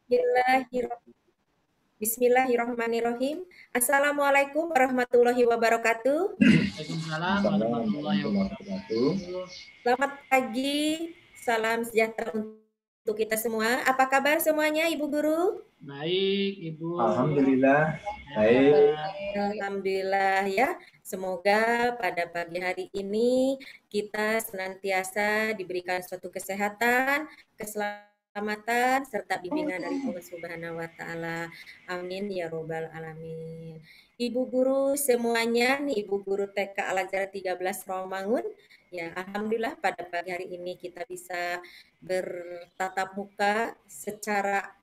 Bismillahirrahmanirrahim. Bismillahirrahmanirrahim. Assalamualaikum warahmatullahi wabarakatuh. Waalaikumsalam warahmatullahi wabarakatuh. Selamat pagi, salam sejahtera untuk kita semua. Apa kabar semuanya, Ibu Guru? Baik, Ibu. Alhamdulillah, baik. Alhamdulillah ya. Semoga pada pagi hari ini kita senantiasa diberikan suatu kesehatan, keselamatan, serta bimbingan dari Allah Subhanahu wa Ta'ala. Amin ya Robbal 'Alamin. Ibu guru semuanya, nih Ibu guru TK Al Azhar 13 Rawamangun. Ya, alhamdulillah pada pagi hari ini kita bisa bertatap muka secara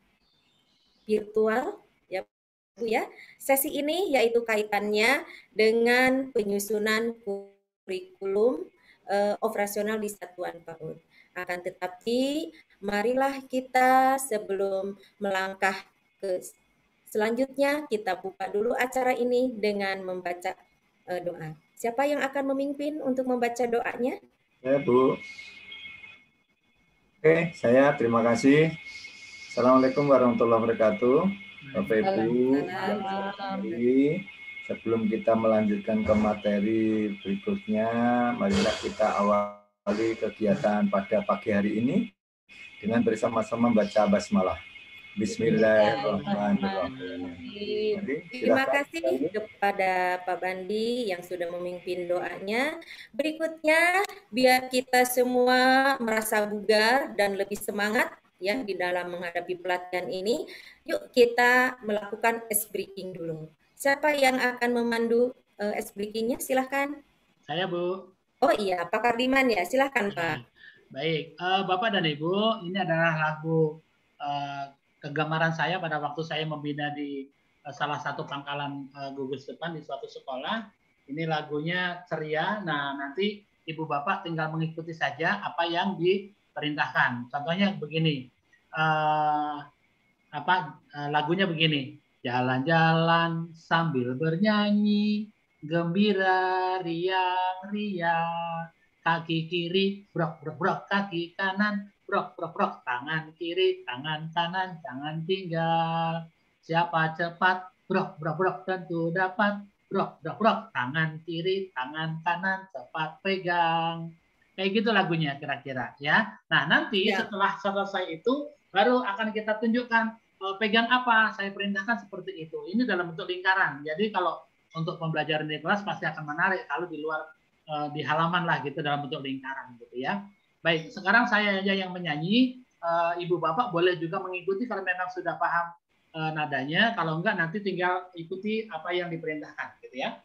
virtual ya Bu ya. Sesi ini yaitu kaitannya dengan penyusunan kurikulum operasional di satuan PAUD. Akan tetapi marilah kita sebelum melangkah ke selanjutnya kita buka dulu acara ini dengan membaca doa. Siapa yang akan memimpin untuk membaca doanya? Ya, Bu. Oke, saya terima kasih. Assalamualaikum warahmatullahi wabarakatuh. Bapak Ibu, sebelum kita melanjutkan ke materi berikutnya, marilah kita awali kegiatan pada pagi hari ini dengan bersama-sama membaca basmalah. Bismillahirrahmanirrahim. Terima kasih kepada Pak Bandi yang sudah memimpin doanya. Berikutnya, biar kita semua merasa bugar dan lebih semangat ya di dalam menghadapi pelatihan ini, yuk kita melakukan ice breaking dulu. Siapa yang akan memandu ice breakingnya? Silahkan. Saya, Bu. Oh iya, Pak Kardiman ya, silahkan Pak. Baik, Bapak dan Ibu, ini adalah lagu kegemaran saya pada waktu saya membina di salah satu pangkalan gugus depan di suatu sekolah. Ini lagunya ceria. Nah, nanti Ibu Bapak tinggal mengikuti saja apa yang diperintahkan. Contohnya begini, lagunya begini. Jalan-jalan sambil bernyanyi, gembira riang-riang. Kaki kiri, brok, brok, brok, kaki kanan, brok, brok, brok, tangan kiri, tangan kanan, jangan tinggal. Siapa cepat, brok, brok, brok, tentu dapat, brok, brok, brok, tangan kiri, tangan kanan, cepat pegang. Kayak gitu lagunya kira-kira ya. Nah, nanti setelah selesai itu, baru akan kita tunjukkan pegang apa, saya perintahkan seperti itu. Ini dalam bentuk lingkaran. Jadi kalau untuk pembelajaran di kelas pasti akan menarik, kalau di luar di halaman lah gitu dalam bentuk lingkaran gitu ya. Baik, sekarang saya aja yang menyanyi, Ibu Bapak boleh juga mengikuti kalau memang sudah paham nadanya, kalau enggak nanti tinggal ikuti apa yang diperintahkan gitu ya.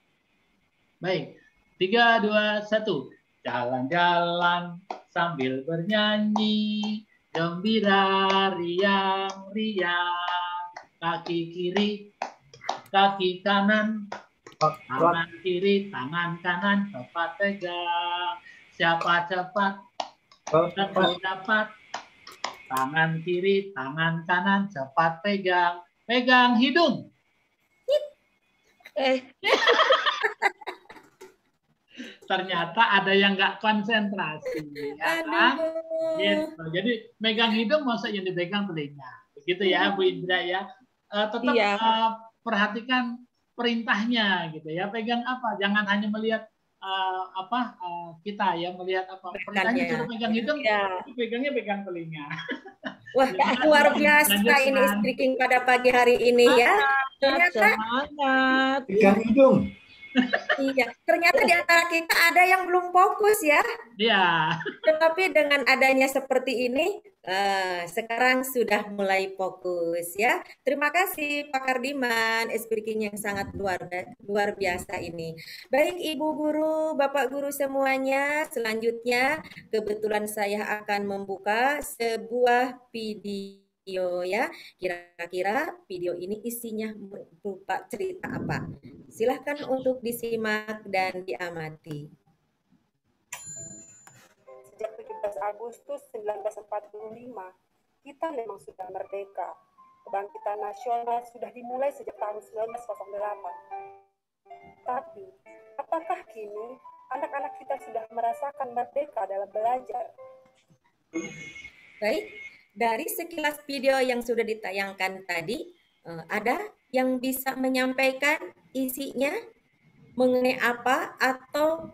Baik, 3, 2, 1. Jalan-jalan sambil bernyanyi, gembira riang-riang, kaki kiri, kaki kanan, tangan kiri, tangan kanan, cepat pegang. Siapa cepat, tentu dapat. Tangan kiri, tangan kanan, cepat pegang. Pegang hidung. Ternyata ada yang nggak konsentrasi. Ya kan? Gitu. Jadi megang hidung masa yang dipegang telinga. Begitu ya Bu Indra ya. Tetap perhatikan perintahnya gitu ya. Pegang apa? Jangan hanya melihat kita ya, melihat apa perintahnya suruh pegang hidung, pegangnya pegang telinga. Wah, luar biasa ini speaking pada pagi hari ini ya. Ternyata pegang hidung. Iya, ternyata di antara kita ada yang belum fokus ya. Iya. Tetapi dengan adanya seperti ini, sekarang sudah mulai fokus ya. Terima kasih Pak Kardiman, speaking yang sangat luar biasa ini. Baik Ibu Guru, Bapak Guru semuanya, selanjutnya kebetulan saya akan membuka sebuah video ya. Kira-kira video ini isinya berupa cerita apa? Silahkan untuk disimak dan diamati. Sejak 17 Agustus 1945, kita memang sudah merdeka. Kebangkitan nasional sudah dimulai sejak tahun 1908. Tapi, apakah kini anak-anak kita sudah merasakan merdeka dalam belajar? Baik, Dari sekilas video yang sudah ditayangkan tadi, ada yang bisa menyampaikan isinya mengenai apa atau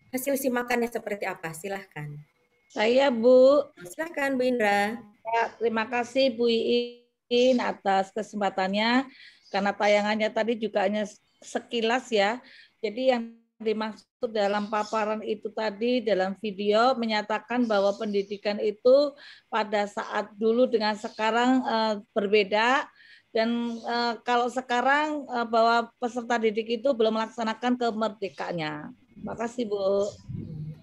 hasil simakannya seperti apa? Silahkan. Saya Bu. Silahkan Bu Indra. Ya, terima kasih Bu Iin atas kesempatannya. Karena tayangannya tadi juga hanya sekilas ya. Jadi yang dimaksud dalam paparan itu tadi dalam video menyatakan bahwa pendidikan itu pada saat dulu dengan sekarang berbeda. Dan kalau sekarang bahwa peserta didik itu belum melaksanakan kemerdekaannya. Terima kasih Bu.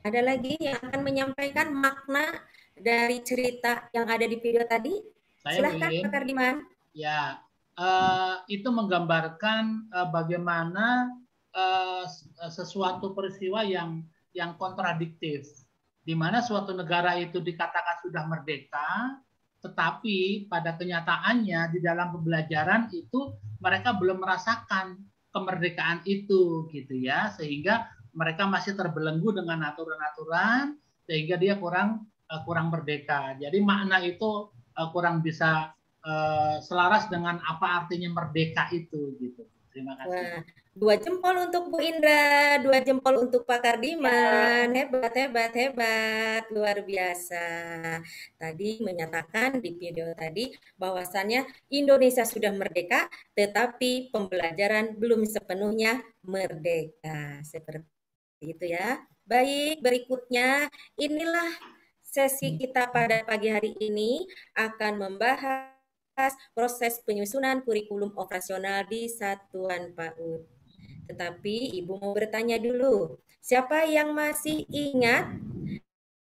Ada lagi yang akan menyampaikan makna dari cerita yang ada di video tadi? Silahkan Pak Kardiman. Ya, itu menggambarkan bagaimana sesuatu peristiwa yang kontradiktif, di mana suatu negara itu dikatakan sudah merdeka, tetapi pada kenyataannya di dalam pembelajaran itu mereka belum merasakan kemerdekaan itu, gitu ya, sehingga mereka masih terbelenggu dengan aturan-aturan sehingga dia kurang merdeka. Jadi makna itu kurang bisa selaras dengan apa artinya merdeka itu, gitu. Terima kasih. Wah, 2 jempol untuk Bu Indra, 2 jempol untuk Pak Kardiman. Hebat, hebat, hebat, luar biasa. Tadi menyatakan di video tadi bahwasannya Indonesia sudah merdeka, tetapi pembelajaran belum sepenuhnya merdeka. Seperti itu ya. Baik, berikutnya inilah sesi kita pada pagi hari ini akan membahas proses penyusunan kurikulum operasional di satuan PAUD. Tetapi Ibu mau bertanya dulu, siapa yang masih ingat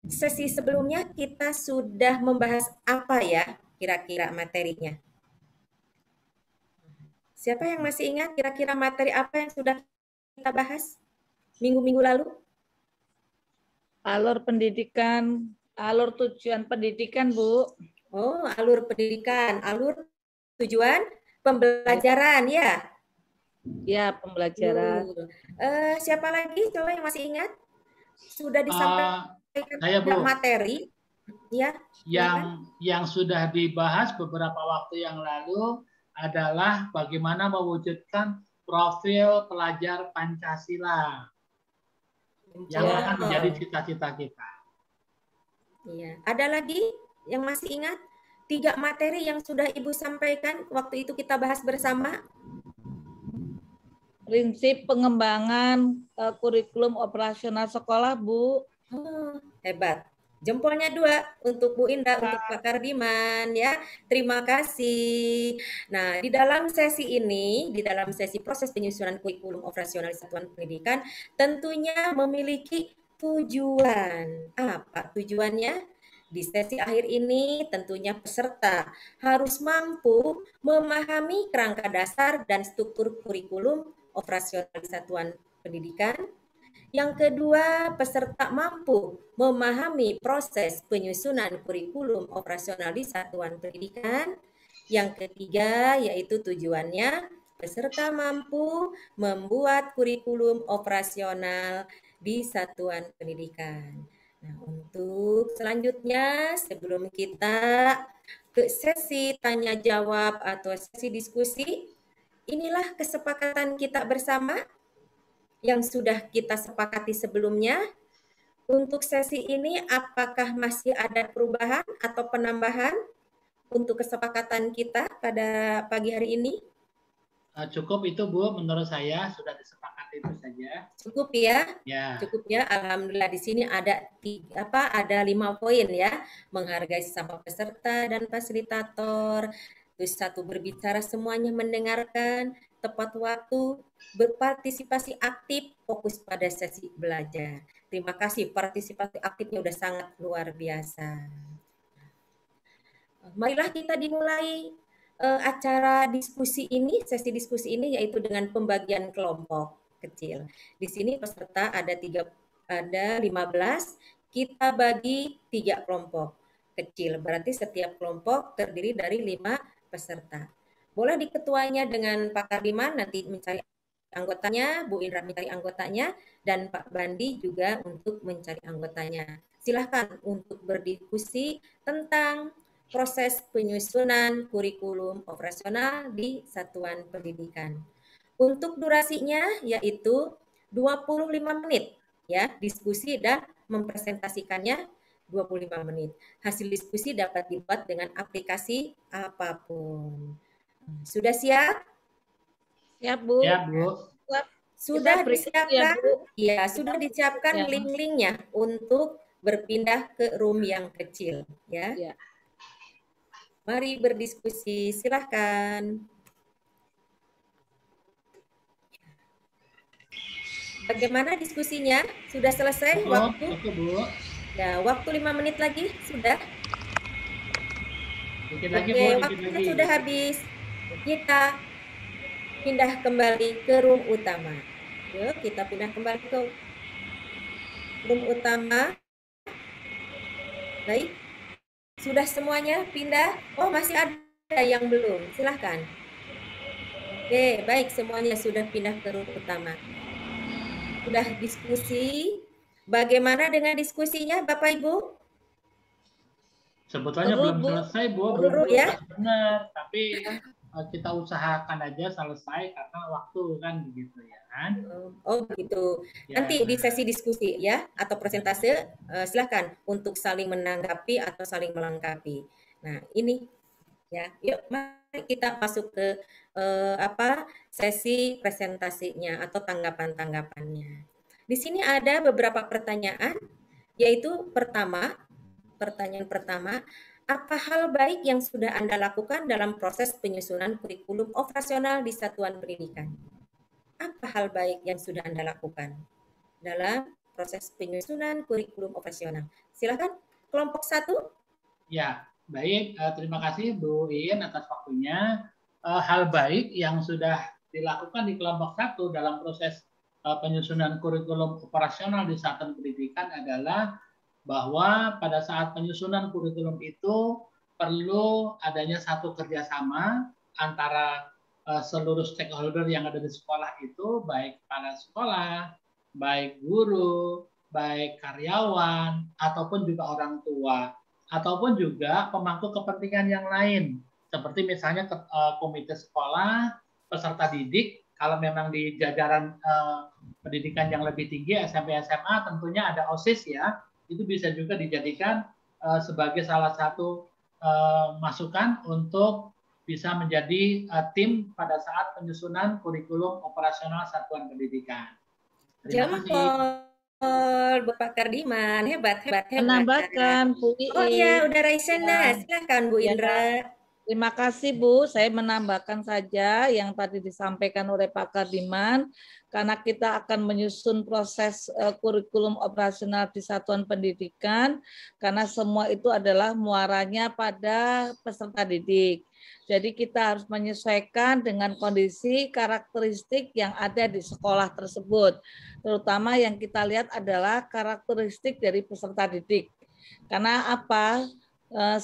sesi sebelumnya kita sudah membahas apa ya kira-kira materinya? Siapa yang masih ingat kira-kira materi apa yang sudah kita bahas minggu-minggu lalu? Alur pendidikan, alur tujuan pendidikan, Bu. Oh, alur pendidikan, alur tujuan pembelajaran ya? Ya, pembelajaran. Siapa lagi coba yang masih ingat? Sudah disampaikan materi ya? Yang sudah dibahas beberapa waktu yang lalu adalah bagaimana mewujudkan profil pelajar Pancasila yang akan menjadi cita-cita kita. Iya. Ada lagi yang masih ingat 3 materi yang sudah Ibu sampaikan waktu itu kita bahas bersama? Prinsip pengembangan kurikulum operasional sekolah, Bu. Oh, hebat. Jempolnya 2 untuk Bu Indah, untuk Pak Kardiman ya. Terima kasih. Nah, di dalam sesi ini, di dalam sesi proses penyusunan kurikulum operasional satuan pendidikan, tentunya memiliki tujuan. Apa tujuannya? Di sesi akhir ini tentunya peserta harus mampu memahami kerangka dasar dan struktur kurikulum operasional satuan pendidikan. Yang kedua, peserta mampu memahami proses penyusunan kurikulum operasional di satuan pendidikan. Yang ketiga, yaitu tujuannya, peserta mampu membuat kurikulum operasional di satuan pendidikan. Nah, untuk selanjutnya, sebelum kita ke sesi tanya jawab atau sesi diskusi, inilah kesepakatan kita bersama yang sudah kita sepakati sebelumnya. Untuk sesi ini apakah masih ada perubahan atau penambahan untuk kesepakatan kita pada pagi hari ini? Cukup itu Bu, menurut saya sudah disepakati itu saja. Cukup ya? Ya. Cukup ya. Alhamdulillah di sini ada 5 poin ya. Menghargai sesama peserta dan fasilitator. Terus 1, berbicara semuanya mendengarkan, tepat waktu, berpartisipasi aktif, fokus pada sesi belajar. Terima kasih, partisipasi aktifnya udah sangat luar biasa. Marilah kita dimulai acara diskusi ini, sesi diskusi ini yaitu dengan pembagian kelompok kecil. Di sini peserta ada 15, kita bagi 3 kelompok kecil. Berarti setiap kelompok terdiri dari 5 peserta. Boleh diketuanya dengan Pak Kardiman nanti mencari anggotanya, Bu Indra mencari anggotanya, dan Pak Bandi juga untuk mencari anggotanya. Silahkan untuk berdiskusi tentang proses penyusunan kurikulum operasional di satuan pendidikan. Untuk durasinya yaitu 25 menit ya, diskusi dan mempresentasikannya 25 menit. Hasil diskusi dapat dibuat dengan aplikasi apapun. Sudah siap? Ya, Bu. Ya, Bu. Sudah disiapkan? Ya, sudah disiapkan link-linknya untuk berpindah ke room yang kecil ya. Ya. Mari berdiskusi, silahkan. Bagaimana diskusinya? Sudah selesai waktu? Bu. Ya, waktu 5 menit lagi sudah. Dikit lagi, Oke, Bu, waktunya sudah habis. Kita pindah kembali ke room utama. Yuk, kita pindah kembali ke room utama. Baik. Sudah semuanya pindah? Oh, masih ada yang belum. Silahkan. Oke, baik. Semuanya sudah pindah ke room utama. Sudah diskusi. Bagaimana dengan diskusinya, Bapak Ibu? Sebetulnya belum selesai, Bu. Belum ya? benar. Tapi kita usahakan aja selesai karena waktu kan begitu ya kan. Oh begitu. Ya. Nanti di sesi diskusi ya atau presentase silahkan untuk saling menanggapi atau saling melengkapi. Nah ini ya, yuk mari kita masuk ke sesi presentasinya atau tanggapan-tanggapannya. Di sini ada beberapa pertanyaan, yaitu pertanyaan pertama, apa hal baik yang sudah Anda lakukan dalam proses penyusunan kurikulum operasional di satuan pendidikan? Apa hal baik yang sudah Anda lakukan dalam proses penyusunan kurikulum operasional? Silakan kelompok 1. Ya, baik. Terima kasih Bu In atas waktunya. Hal baik yang sudah dilakukan di kelompok 1 dalam proses penyusunan kurikulum operasional di satuan pendidikan adalah bahwa pada saat penyusunan kurikulum itu perlu adanya satu kerjasama antara seluruh stakeholder yang ada di sekolah itu, baik kepala sekolah, baik guru, baik karyawan, ataupun juga orang tua, ataupun juga pemangku kepentingan yang lain, seperti misalnya komite sekolah, peserta didik. Kalau memang di jajaran pendidikan yang lebih tinggi, SMP, SMA, tentunya ada OSIS ya, itu bisa juga dijadikan sebagai salah satu masukan untuk bisa menjadi tim pada saat penyusunan kurikulum operasional satuan pendidikan. Terima kasih. Bapak Kardiman, hebat. Menambahkan Bu Iin. Oh iya, udah Raisena, silakan Bu Indra. Terima kasih Bu, saya menambahkan saja yang tadi disampaikan oleh Pak Kardiman, karena kita akan menyusun proses kurikulum operasional di satuan pendidikan, karena semua itu adalah muaranya pada peserta didik. Jadi kita harus menyesuaikan dengan kondisi karakteristik yang ada di sekolah tersebut. Terutama yang kita lihat adalah karakteristik dari peserta didik. Karena apa?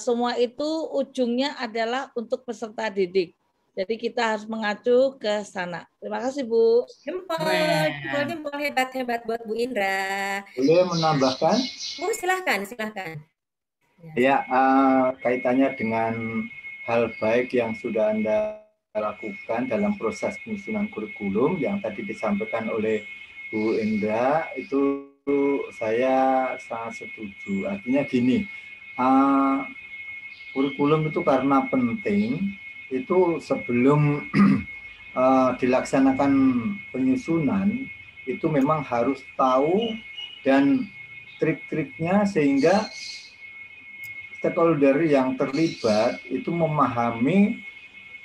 Semua itu ujungnya adalah untuk peserta didik. Jadi kita harus mengacu ke sana. Terima kasih Bu. Jempol hebat buat Bu Indra. Boleh menambahkan? Bu silahkan. Ya, kaitannya dengan hal baik yang sudah Anda lakukan dalam proses penyusunan kurikulum yang tadi disampaikan oleh Bu Indra, itu saya sangat setuju. Artinya gini, kurikulum itu karena penting, itu sebelum dilaksanakan penyusunan, itu memang harus tahu dan trik-triknya sehingga stakeholder yang terlibat itu memahami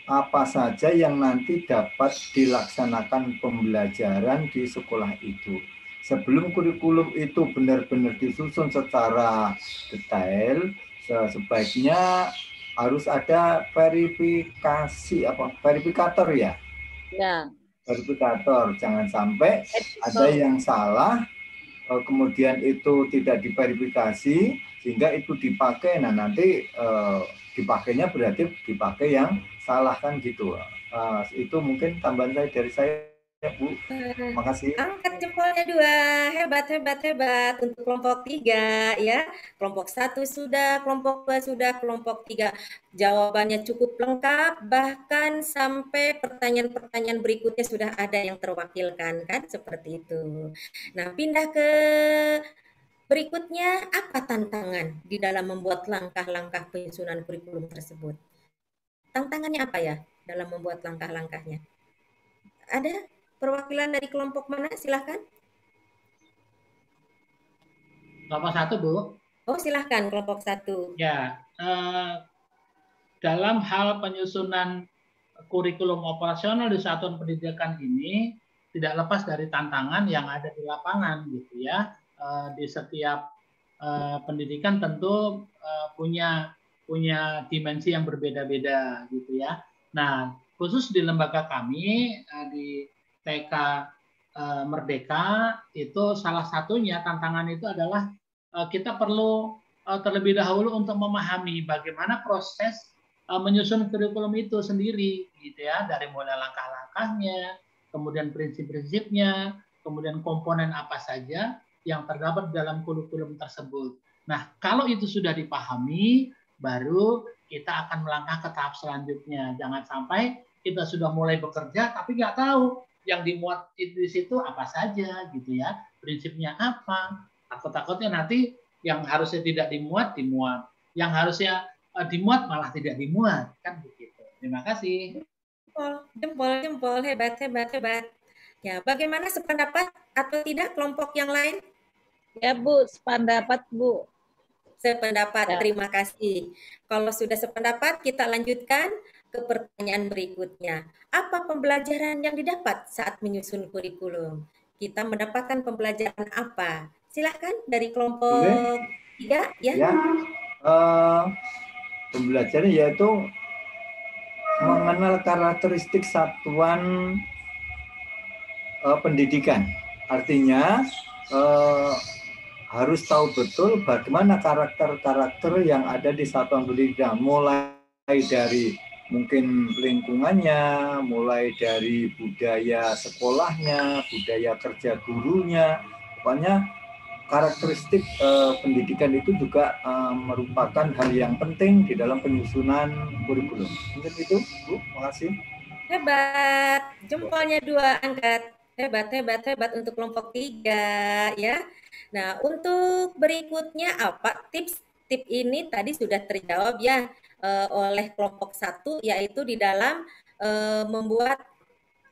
apa saja yang nanti dapat dilaksanakan pembelajaran di sekolah itu. Sebelum kurikulum itu benar-benar disusun secara detail, sebaiknya harus ada verifikator ya. Ya. Verifikator, jangan sampai ada yang salah, kemudian itu tidak diverifikasi sehingga itu dipakai. Nah nanti dipakainya berarti dipakai yang salah kan gitu. Itu mungkin tambahan saya dari saya. Bu. Makasih. Angkat jempolnya 2, hebat, hebat, hebat. Untuk kelompok 3 ya. Kelompok 1 sudah, kelompok 2 sudah, kelompok 3 jawabannya cukup lengkap, bahkan sampai pertanyaan-pertanyaan berikutnya sudah ada yang terwakilkan kan, seperti itu. Nah, pindah ke berikutnya, apa tantangan di dalam membuat langkah-langkah penyusunan kurikulum tersebut? Tantangannya apa ya dalam membuat langkah-langkahnya? Ada perwakilan dari kelompok mana? Silahkan. Kelompok 1, Bu. Oh, silahkan kelompok 1. Ya, dalam hal penyusunan kurikulum operasional di satuan pendidikan ini tidak lepas dari tantangan yang ada di lapangan gitu ya. Di setiap pendidikan tentu punya dimensi yang berbeda-beda gitu ya. Nah, khusus di lembaga kami di TK Merdeka itu salah satunya tantangan itu adalah kita perlu terlebih dahulu untuk memahami bagaimana proses menyusun kurikulum itu sendiri gitu ya, dari mulai langkah-langkahnya, kemudian prinsip-prinsipnya, kemudian komponen apa saja yang terdapat dalam kurikulum tersebut. Nah, kalau itu sudah dipahami, baru kita akan melangkah ke tahap selanjutnya. Jangan sampai kita sudah mulai bekerja tapi nggak tahu yang dimuat di situ apa saja gitu ya, prinsipnya apa. Takut-takutnya nanti yang harusnya tidak dimuat, yang harusnya dimuat malah tidak dimuat, kan begitu. Terima kasih. Jempol, hebat, hebat, hebat. Ya, bagaimana sependapat atau tidak kelompok yang lain? Ya Bu, sependapat Bu. Sependapat, ya. Terima kasih. Kalau sudah sependapat, kita lanjutkan ke pertanyaan berikutnya. Apa pembelajaran yang didapat saat menyusun kurikulum? Kita mendapatkan pembelajaran apa? Silakan dari kelompok 3 ya. Ya, pembelajaran yaitu mengenal karakteristik satuan pendidikan. Artinya harus tahu betul bagaimana karakter-karakter yang ada di satuan pendidikan, mulai dari mungkin lingkungannya, mulai dari budaya sekolahnya, budaya kerja gurunya, pokoknya karakteristik pendidikan itu juga merupakan hal yang penting di dalam penyusunan kurikulum. Mungkin itu, Bu. Makasih. Hebat, jempolnya 2 angkat. Hebat, hebat, hebat untuk kelompok 3 ya. Nah, untuk berikutnya apa tips ini tadi sudah terjawab ya oleh kelompok 1, yaitu di dalam membuat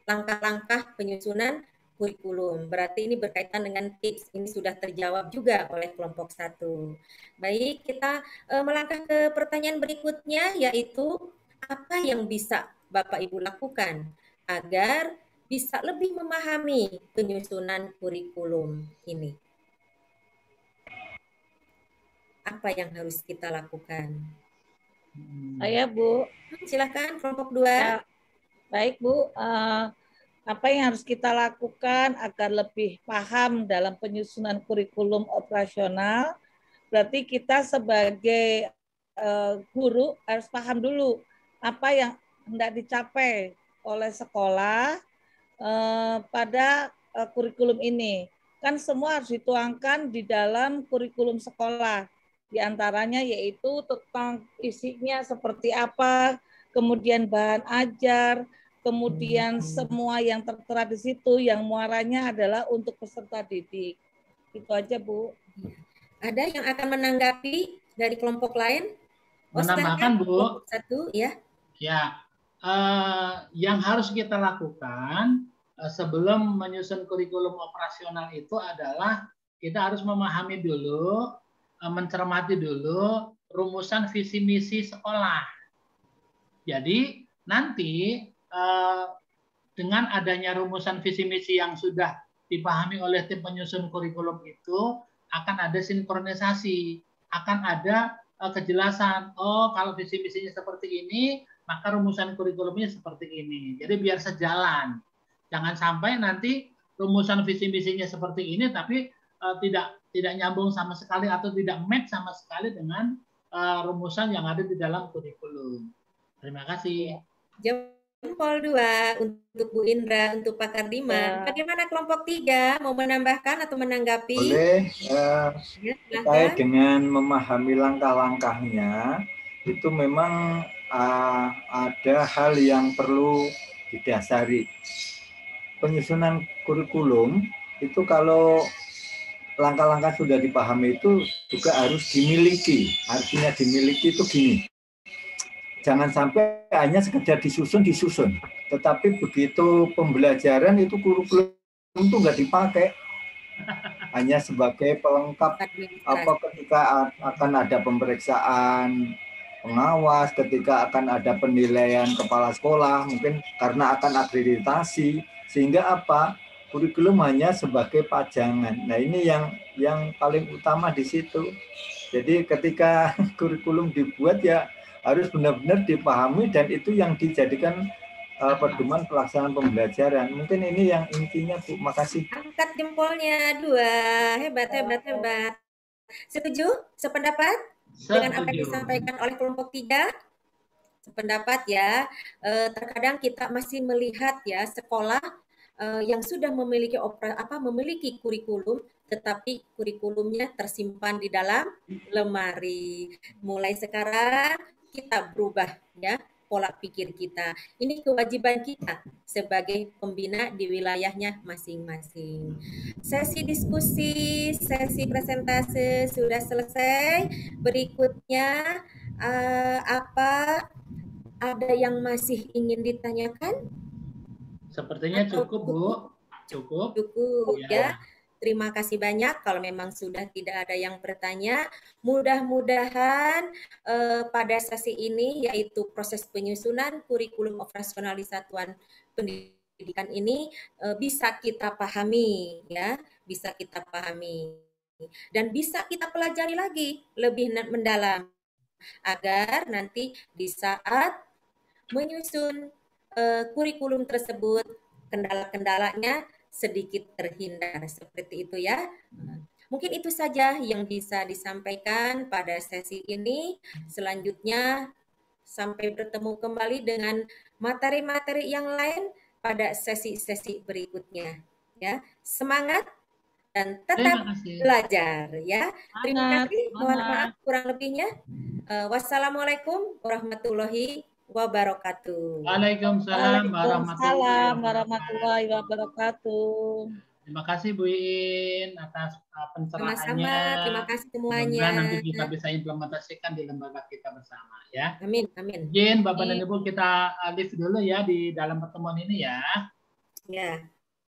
langkah-langkah penyusunan kurikulum. Berarti ini berkaitan dengan tips, ini sudah terjawab juga oleh kelompok 1. Baik, kita melangkah ke pertanyaan berikutnya, yaitu apa yang bisa Bapak Ibu lakukan agar bisa lebih memahami penyusunan kurikulum ini. Apa yang harus kita lakukan? Saya Bu. Silakan kelompok 2. Ya. Baik Bu, apa yang harus kita lakukan agar lebih paham dalam penyusunan kurikulum operasional? Berarti kita sebagai guru harus paham dulu apa yang hendak dicapai oleh sekolah pada kurikulum ini. Kan semua harus dituangkan di dalam kurikulum sekolah. Di antaranya yaitu tentang isinya seperti apa, kemudian bahan ajar, kemudian semua yang tertera di situ yang muaranya adalah untuk peserta didik. Itu aja, Bu. Ada yang akan menanggapi dari kelompok lain? Menambahkan, Bu. 1 ya. Ya, yang harus kita lakukan sebelum menyusun kurikulum operasional itu adalah kita harus memahami dulu, mencermati dulu rumusan visi misi sekolah. Jadi nanti dengan adanya rumusan visi misi yang sudah dipahami oleh tim penyusun kurikulum itu akan ada sinkronisasi, akan ada kejelasan. Oh, kalau visi misinya seperti ini, maka rumusan kurikulumnya seperti ini. Jadi biar sejalan. Jangan sampai nanti rumusan visi misinya seperti ini, tapi tidak nyambung sama sekali atau tidak match sama sekali dengan rumusan yang ada di dalam kurikulum. Terima kasih. jempol 2 untuk Bu Indra, untuk Pak Kardiman. Bagaimana kelompok 3? Mau menambahkan atau menanggapi? Boleh. Ya, Terkait silakan. dengan memahami langkah-langkahnya, itu memang ada hal yang perlu didasari. Penyusunan kurikulum itu kalau langkah-langkah sudah dipahami itu juga harus dimiliki. Artinya dimiliki itu gini. Jangan sampai hanya sekedar disusun, tetapi begitu pembelajaran itu kurikulum itu nggak dipakai, hanya sebagai pelengkap apa ketika akan ada pemeriksaan pengawas, ketika akan ada penilaian kepala sekolah, mungkin karena akan akreditasi, sehingga apa? Kurikulum hanya sebagai pajangan. Nah, ini yang paling utama di situ. Jadi ketika kurikulum dibuat ya harus benar-benar dipahami dan itu yang dijadikan pedoman pelaksanaan pembelajaran. Mungkin ini yang intinya, Bu. Makasih. Angkat jempolnya 2. Hebat, hebat, hebat. Setuju? Sependapat dengan apa yang disampaikan oleh kelompok 3? Sependapat ya. Terkadang kita masih melihat ya sekolah yang sudah memiliki kurikulum, tetapi kurikulumnya tersimpan di dalam lemari. Mulai sekarang kita berubah ya pola pikir kita. Ini kewajiban kita sebagai pembina di wilayahnya masing-masing. Sesi diskusi, sesi presentase sudah selesai. Berikutnya ada yang masih ingin ditanyakan? Sepertinya cukup, Bu. Cukup ya. Terima kasih banyak. Kalau memang sudah tidak ada yang bertanya, mudah-mudahan pada sesi ini, yaitu proses penyusunan kurikulum operasional di satuan pendidikan ini bisa kita pahami, ya, bisa kita pahami dan bisa kita pelajari lagi lebih mendalam agar nanti di saat menyusun kurikulum tersebut kendala-kendalanya sedikit terhindar, seperti itu ya. Mungkin itu saja yang bisa disampaikan pada sesi ini. Selanjutnya sampai bertemu kembali dengan materi-materi yang lain pada sesi-sesi berikutnya ya. Semangat dan tetap belajar ya. Terima kasih. Mohon maaf kurang lebihnya. Wassalamualaikum warahmatullahi wabarakatuh. Waalaikumsalam warahmatullahi wabarakatuh. Terima kasih Bu Iin atas pencerahannya. Sama-sama, terima kasih semuanya. Mudah-mudahan nanti kita bisa implementasikan di lembaga kita bersama ya. Amin, amin. Mungkin Bapak dan Ibu kita live dulu ya di dalam pertemuan ini ya. Ya.